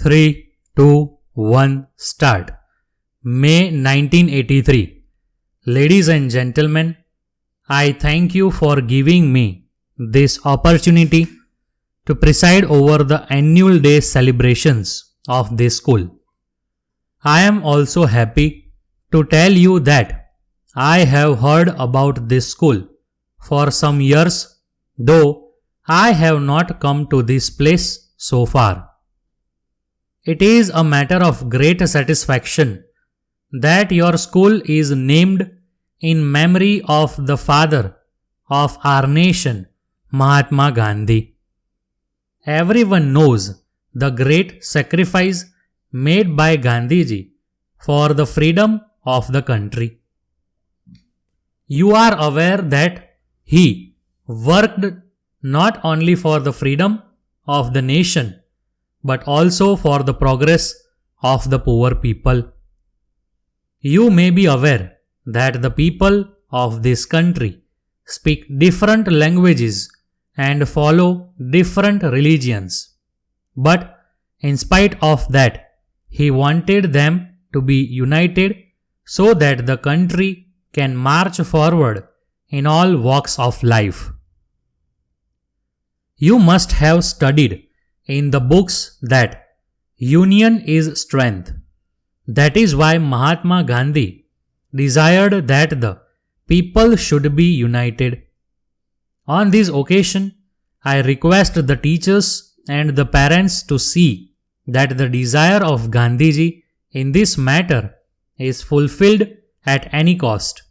3, 2, 1, start. May 1983. Ladies and gentlemen, I thank you for giving me this opportunity to preside over the annual day celebrations of this school. I am also happy to tell you that I have heard about this school for some years, though I have not come to this place so far. It is a matter of great satisfaction that your school is named in memory of the father of our nation, Mahatma Gandhi. Everyone knows the great sacrifice made by Gandhiji for the freedom of the country. You are aware that he worked not only for the freedom of the nation but also for the progress of the poor people. You may be aware that the people of this country speak different languages and follow different religions. But in spite of that, he wanted them to be united so that the country can march forward in all walks of life. You must have studied in the books that union is strength. That is why Mahatma Gandhi desired that the people should be united. On this occasion, I request the teachers and the parents to see that the desire of Gandhiji in this matter is fulfilled at any cost.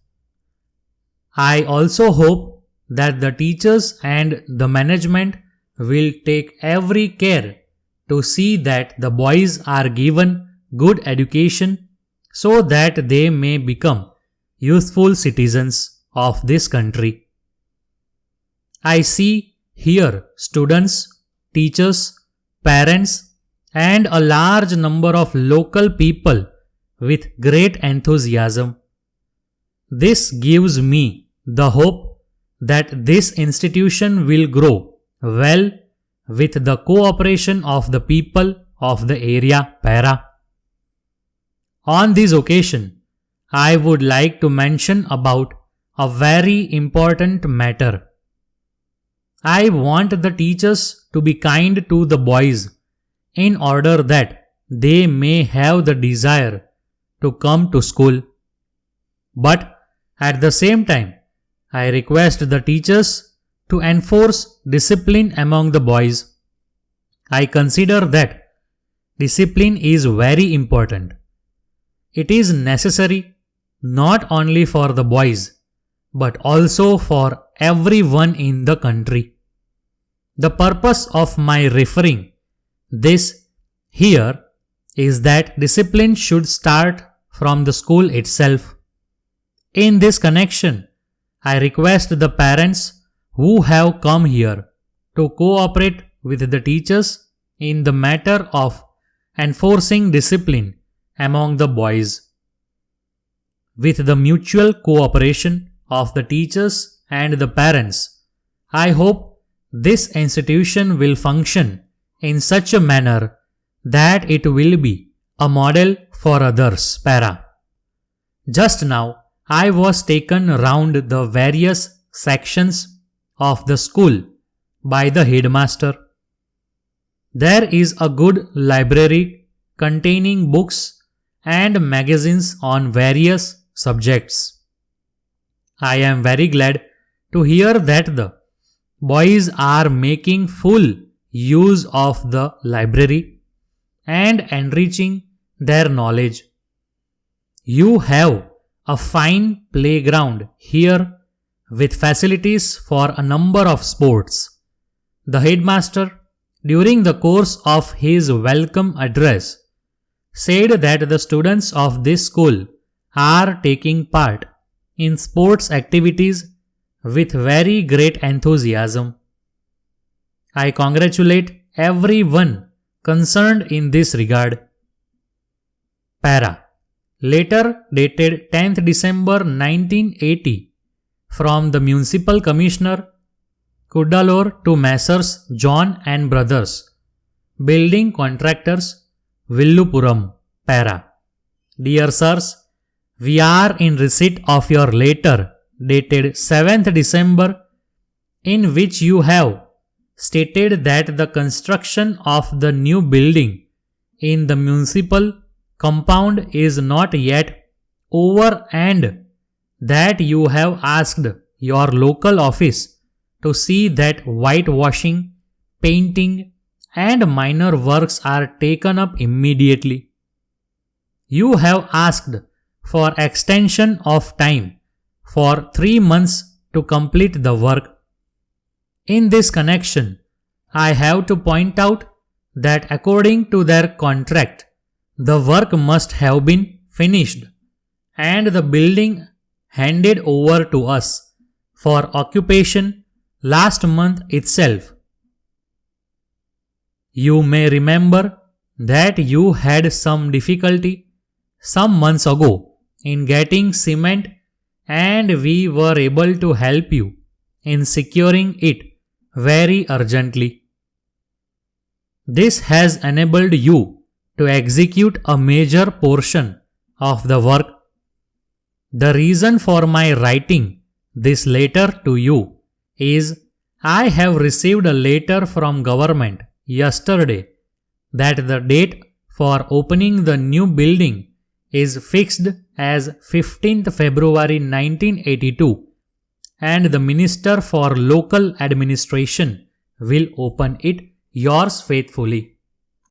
I also hope that the teachers and the management will take every care to see that the boys are given good education so that they may become useful citizens of this country. I see here students, teachers, parents, and a large number of local people with great enthusiasm. This gives me the hope that this institution will grow well with the cooperation of the people of the area Para. On this occasion, I would like to mention about a very important matter. I want the teachers to be kind to the boys in order that they may have the desire to come to school. But at the same time, I request the teachers to enforce discipline among the boys. I consider that discipline is very important. It is necessary not only for the boys but also for everyone in the country. The purpose of my referring this here is that discipline should start from the school itself. In this connection, I request the parents who have come here to cooperate with the teachers in the matter of enforcing discipline among the boys. With the mutual cooperation of the teachers and the parents, I hope this institution will function in such a manner that it will be a model for others. Para. Just now, I was taken round the various sections of the school by the headmaster. There is a good library containing books and magazines on various subjects. I am very glad to hear that the boys are making full use of the library and enriching their knowledge. You have a fine playground here with facilities for a number of sports. The headmaster, during the course of his welcome address, said that the students of this school are taking part in sports activities with very great enthusiasm. I congratulate everyone concerned in this regard. Para. Letter dated 10th December 1980 from the Municipal Commissioner, Cuddalore to Messrs. John and Brothers, Building Contractors, Villupuram, Para. Dear sirs, we are in receipt of your letter dated 7th December in which you have stated that the construction of the new building in the municipal compound is not yet over and that you have asked your local office to see that whitewashing, painting and minor works are taken up immediately. You have asked for extension of time for 3 months to complete the work. In this connection, I have to point out that according to their contract, the work must have been finished and the building handed over to us for occupation last month itself. You may remember that you had some difficulty some months ago in getting cement and we were able to help you in securing it very urgently. This has enabled you to execute a major portion of the work. The reason for my writing this letter to you is I have received a letter from government yesterday that the date for opening the new building is fixed as 15th February 1982 and the Minister for Local Administration will open it. Yours faithfully.